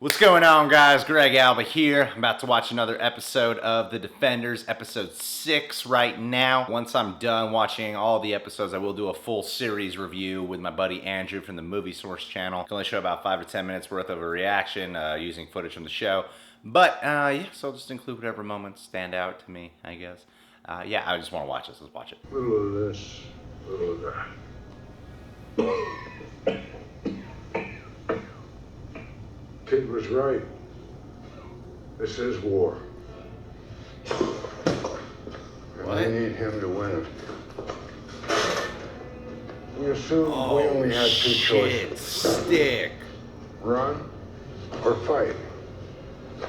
What's going on, guys? Greg Alba here. I'm about to watch another episode of The Defenders, episode 6 right now. Once I'm done watching all the episodes, I will do a full series review with my buddy Andrew from the Movie Source channel. I can only show about 5 to 10 minutes worth of a reaction using footage from the show. But, yeah, so I'll just include whatever moments stand out to me, I guess. Yeah, I just want to watch this. Let's watch it. A little of this, a little of that. Kid was right. This is war. And we need him to win it. We assumed we only had two choices. Stick. Run or fight.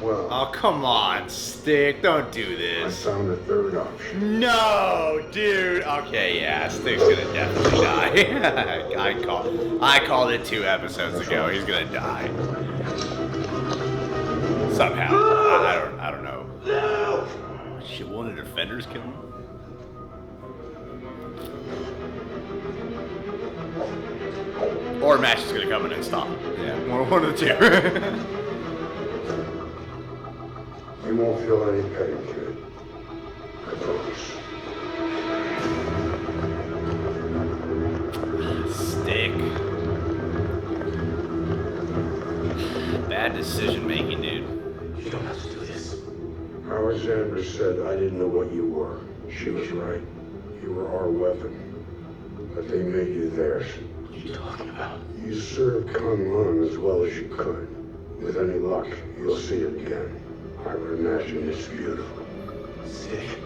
Well, Oh, come on, Stick. Don't do I this. found a third option. No, dude. Okay, yeah, Stick's gonna definitely die. I called it 2 episodes ago. He's gonna die. Somehow. I don't know. No! Shit, one of the defenders kill him? Or Mash is gonna come in and stop him. Yeah, one of the two. You won't feel any pain, kid. I promise. Stick. Bad decision making, dude. You don't have to do this. Alexandra said I didn't know what you were. She was right. You were our weapon. But they made you theirs. What are you talking about? You served Kung Lun as well as you could. With any luck, you'll see it again. I would imagine it's beautiful. Stick.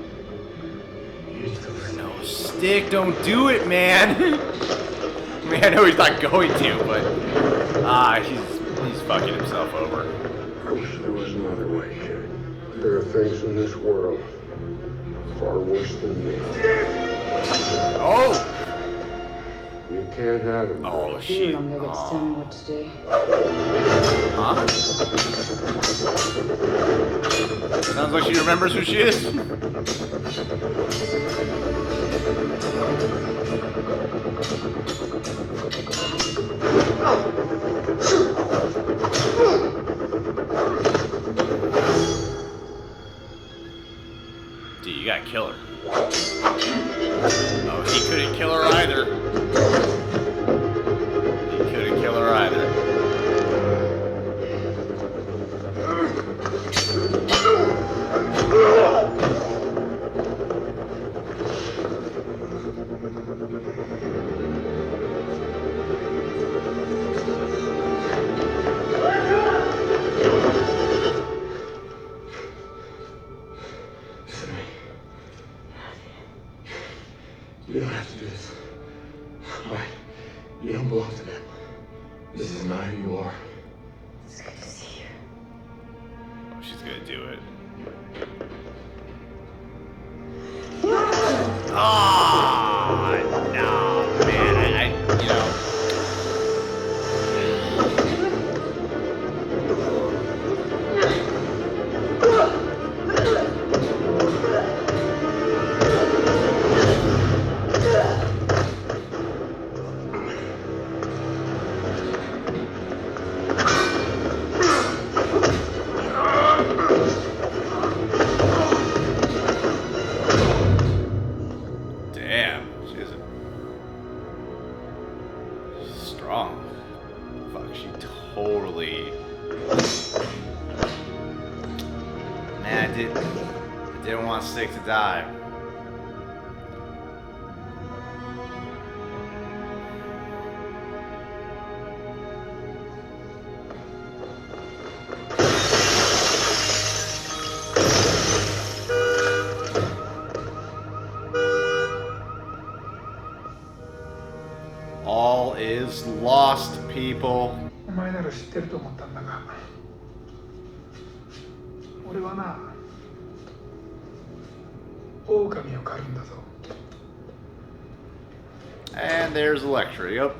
You need to listen. No, Stick, don't do it, man. I mean, I know he's not going to, but he's fucking himself over. I wish there was another way, kid. There are things in this world far worse than me. Oh! You can't have it. Oh, Here, shit. I'm gonna get to tell me what to do. Huh? Sounds like she remembers who she is. Dude, you gotta kill her. Oh, he couldn't kill her either. He couldn't kill her either. Listen to me. You don't have to do this. Alright? You don't belong to them. This is not who you are. It's good to see you. Oh, she's gonna do it. Oh, no, man. You know. Damn, she's strong. Fuck, she totally. Man, I didn't want Stick to die. All is lost, people. お前なら知ってると思ったんだが、俺はな、狼を狩るんだぞ。 And there's Electra. Yep.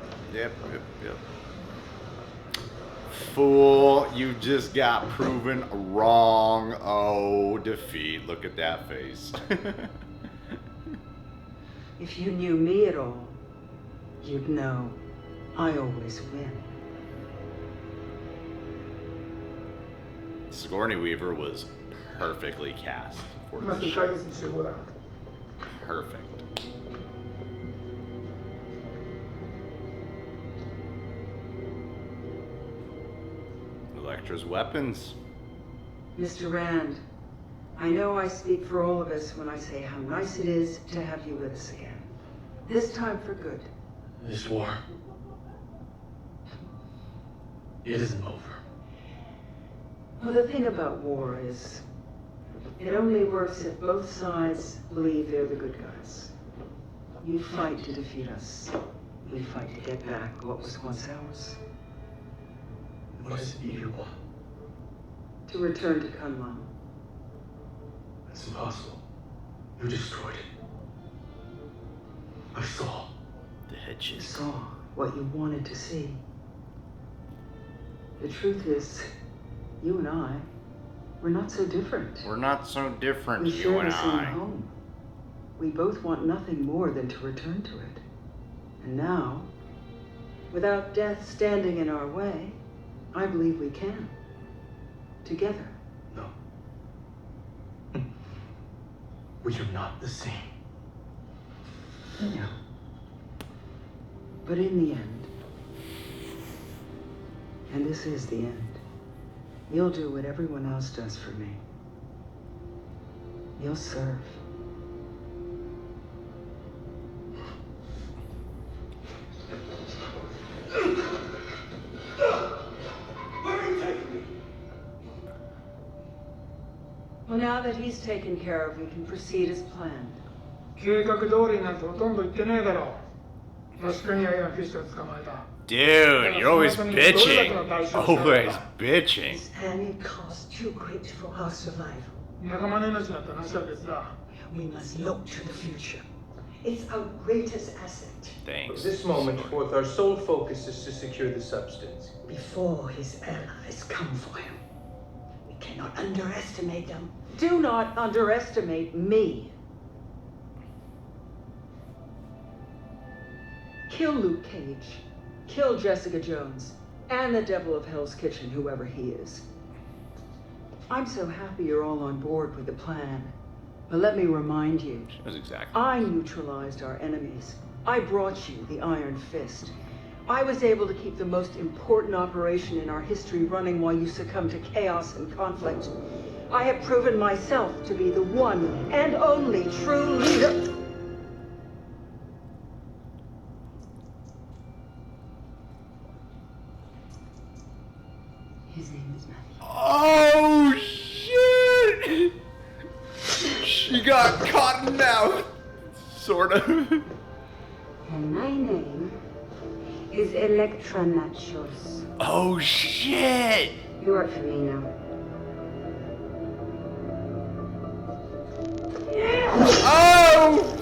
Fool, you just got proven wrong. Oh, defeat. Look at that face. If you knew me at all, you'd know I always win. Sigourney Weaver was perfectly cast for 今 this 2 ヶ show. 月に集合だ。 Perfect. Elektra's weapons. Mr. Rand, I know I speak for all of us when I say how nice it is to have you with us again. This time for good. This war, it isn't over. Well, the thing about war is, it only works if both sides believe they're the good guys. You fight to defeat us. We fight to get back what was once ours. What is it you want? To return to Kunlun. That's impossible. You destroyed it. I saw. The head You chisel. saw what you wanted to see. The truth is, you and I, we're not so different. We're not so different, We you share and the same I. home. We both want nothing more than to return to it. And now, without death standing in our way, I believe we can. Together. No. We are not the same. No. But in the end, and this is the end, you'll do what everyone else does for me. You'll serve. Where are you taking me? Well, now that he's taken care of, we can proceed as planned. 計画通りになんてほとんど言ってねえだろう。確かにアイアンフィッシュを捕まえた。 Dude, you're always bitching. Always bitching. This panic cost too great for our survival. 仲間の命なんて話は別だ。 We must look to the future. It's our greatest asset. From Thanks. this moment forth, our sole focus is to secure the substance. Before his allies come for him. We cannot underestimate them. Do not underestimate me. Kill Luke Cage. Kill Jessica Jones. And the devil of Hell's Kitchen, whoever he is. I'm so happy you're all on board with the plan. But let me remind you, She knows exactly. I neutralized our enemies. I brought you the Iron Fist. I was able to keep the most important operation in our history running while you succumbed to chaos and conflict. I have proven myself to be the one and only true leader. His name is Matthew. Oh, shit! She got cotton mouth. Sort of. And my name is Electra Nachos. Oh, shit! You work for me now. Oh!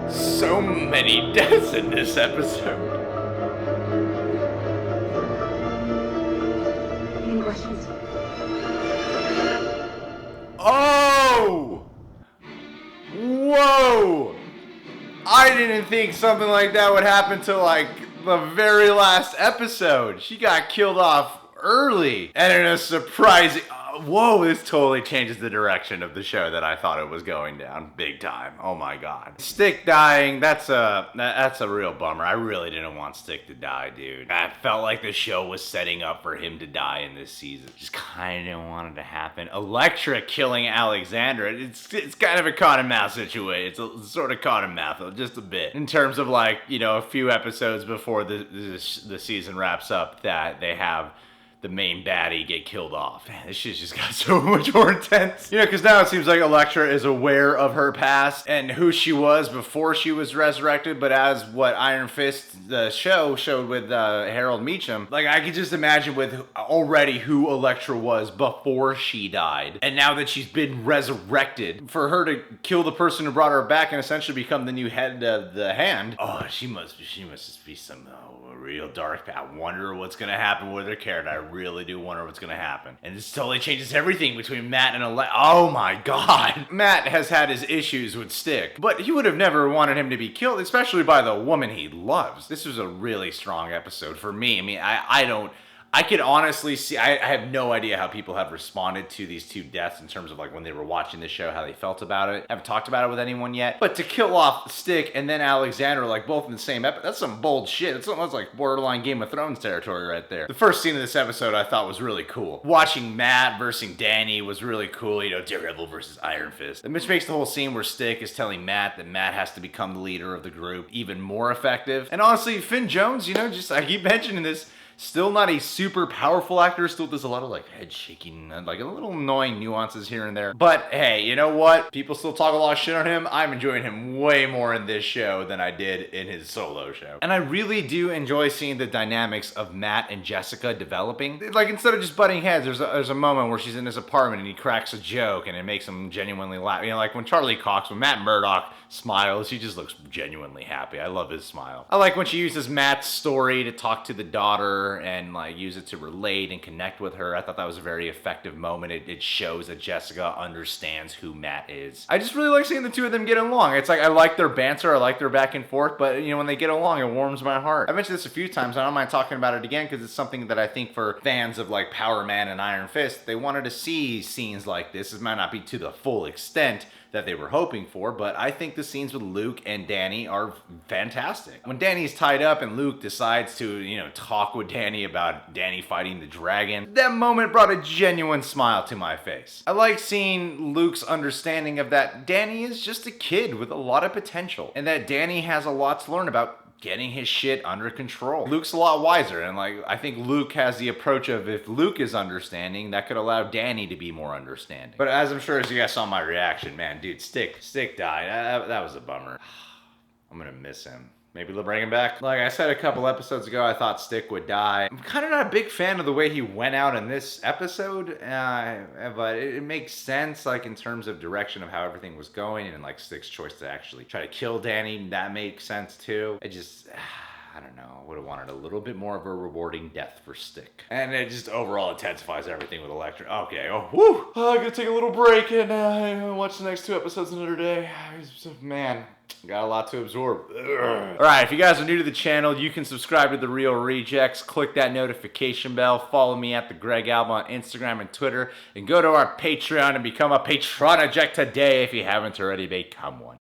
So many deaths in this episode. Any questions? Oh! Whoa! I didn't think something like that would happen till like the very last episode. She got killed off early. And in a surprising... whoa, this totally changes the direction of the show that I thought it was going down. Big time. Oh my god. Stick dying, that's a real bummer. I really didn't want Stick to die, dude. I felt like the show was setting up for him to die in this season. Just kind of didn't want it to happen. Elektra killing Alexandra, it's kind of a caught in mouth situation. It's a sort of caught in mouth, just a bit. In terms of like, you know, a few episodes before the season wraps up that they have the main baddie get killed off. Man, this shit just got so much more intense. You know, because now it seems like Elektra is aware of her past and who she was before she was resurrected, but as what Iron Fist, the show, showed with Harold Meacham, like I could just imagine with already who Elektra was before she died. And now that she's been resurrected, for her to kill the person who brought her back and essentially become the new head of the Hand, oh, she must just be some real dark. I wonder what's gonna happen with her character. I really do wonder what's gonna happen. And this totally changes everything between Matt and oh my god. Matt has had his issues with Stick, but he would have never wanted him to be killed, especially by the woman he loves. This was a really strong episode for me. I mean, I could honestly see, I have no idea how people have responded to these two deaths in terms of like when they were watching the show, how they felt about it. I haven't talked about it with anyone yet. But to kill off Stick and then Alexandra, like both in the same episode, that's some bold shit. That's like borderline Game of Thrones territory right there. The first scene of this episode I thought was really cool. Watching Matt versus Danny was really cool. You know, Daredevil versus Iron Fist. Which makes the whole scene where Stick is telling Matt that Matt has to become the leader of the group even more effective. And honestly, Finn Jones, you know, just I keep mentioning this, still not a super powerful actor, still does a lot of like head shaking and like a little annoying nuances here and there. But hey, you know what? People still talk a lot of shit on him. I'm enjoying him way more in this show than I did in his solo show. And I really do enjoy seeing the dynamics of Matt and Jessica developing. Like instead of just butting heads, there's a moment where she's in his apartment and he cracks a joke and it makes him genuinely laugh. You know, like when Matt Murdock smiles, he just looks genuinely happy. I love his smile. I like when she uses Matt's story to talk to the daughter and like use it to relate and connect with her. I thought that was a very effective moment. It shows that Jessica understands who Matt is. I just really like seeing the two of them get along. It's like I like their banter, I like their back and forth, but you know, when they get along, it warms my heart. I mentioned this a few times, I don't mind talking about it again because it's something that I think for fans of like Power Man and Iron Fist, they wanted to see scenes like this. It might not be to the full extent that they were hoping for, but I think the scenes with Luke and Danny are fantastic. When Danny's tied up and Luke decides to, you know, talk with Danny about Danny fighting the dragon, that moment brought a genuine smile to my face. I like seeing Luke's understanding of that Danny is just a kid with a lot of potential, and that Danny has a lot to learn about getting his shit under control. Luke's a lot wiser, and like I think Luke has the approach of if Luke is understanding, that could allow Danny to be more understanding. But as I'm sure as you guys saw my reaction, man, dude, Stick died. That was a bummer. I'm gonna miss him. Maybe they'll bring him back. Like I said a couple episodes ago, I thought Stick would die. I'm kind of not a big fan of the way he went out in this episode, but it makes sense, like in terms of direction of how everything was going, and like Stick's choice to actually try to kill Danny, that makes sense too. I don't know, I would have wanted a little bit more of a rewarding death for Stick. And it just overall intensifies everything with Electra. Okay, whew! I'm gonna take a little break and watch the next 2 episodes another day. Man, got a lot to absorb. Alright, if you guys are new to the channel, you can subscribe to The Real Rejects, click that notification bell, follow me at The Greg Alba on Instagram and Twitter, and go to our Patreon and become a Patronaject today if you haven't already become one.